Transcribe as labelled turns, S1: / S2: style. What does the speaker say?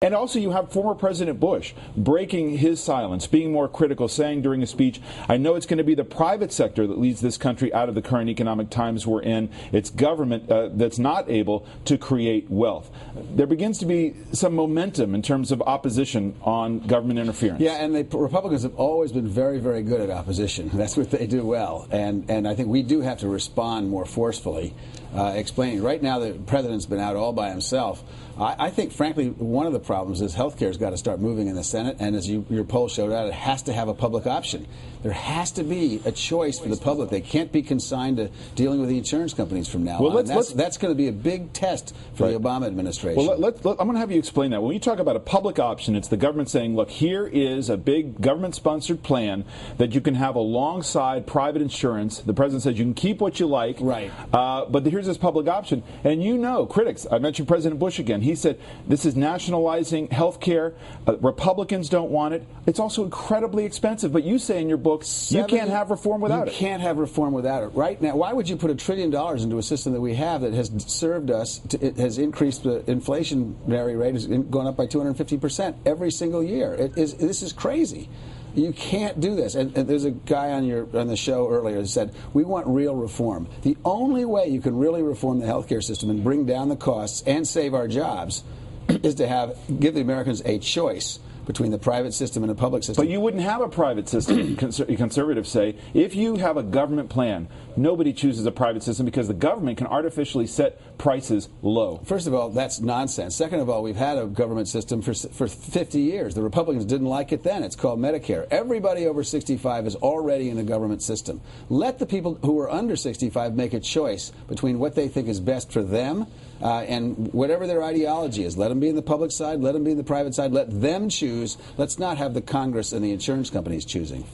S1: And also you have former President Bush breaking his silence, being more critical, saying during a speech, I know it's going to be the private sector that leads this country out of the current economic times we're in. It's government that's not able to create wealth. There begins to be some momentum in terms of opposition on government interference.
S2: Yeah, and the Republicans have always been very, very good at opposition. That's what they do well. And I think we do have to respond more forcefully, explaining. Right now the president's been out all by himself. I think, frankly, one of the problems is health care's got to start moving in the Senate, and as your poll showed out, it has to have a public option. There has to be a choice for the public. They can't be consigned to dealing with the insurance companies from now on. That's going to be a big test for the Obama administration.
S1: Well, I'm going to have you explain that. When you talk about a public option, it's the government saying, look, here is a big government-sponsored plan that you can have alongside private insurance. The president says you can keep what you like,
S2: right?
S1: But here's this public option. And you know, critics, I mentioned President Bush again, he said this is nationalizing health care. Republicans don't want it. It's also incredibly expensive. But you say in your book, you can't have reform without it.
S2: You can't have reform without it. Right now, why would you put $1 trillion into a system that we have that has served us, it has increased the inflationary rate, has gone up by 250% every single year. This is crazy. You can't do this. And there's a guy on the show earlier who said, we want real reform. The only way you can really reform the healthcare system and bring down the costs and save our jobs is to give the Americans a choice between the private system and the public system.
S1: But you wouldn't have a private system, conservatives say. If you have a government plan, nobody chooses a private system because the government can artificially set prices low.
S2: First of all, that's nonsense. Second of all, we've had a government system for 50 years. The Republicans didn't like it then. It's called Medicare. Everybody over 65 is already in the government system. Let the people who are under 65 make a choice between what they think is best for them and whatever their ideology is. Let them be in the public side. Let them be in the private side. Let them choose. Let's not have the Congress and the insurance companies choosing.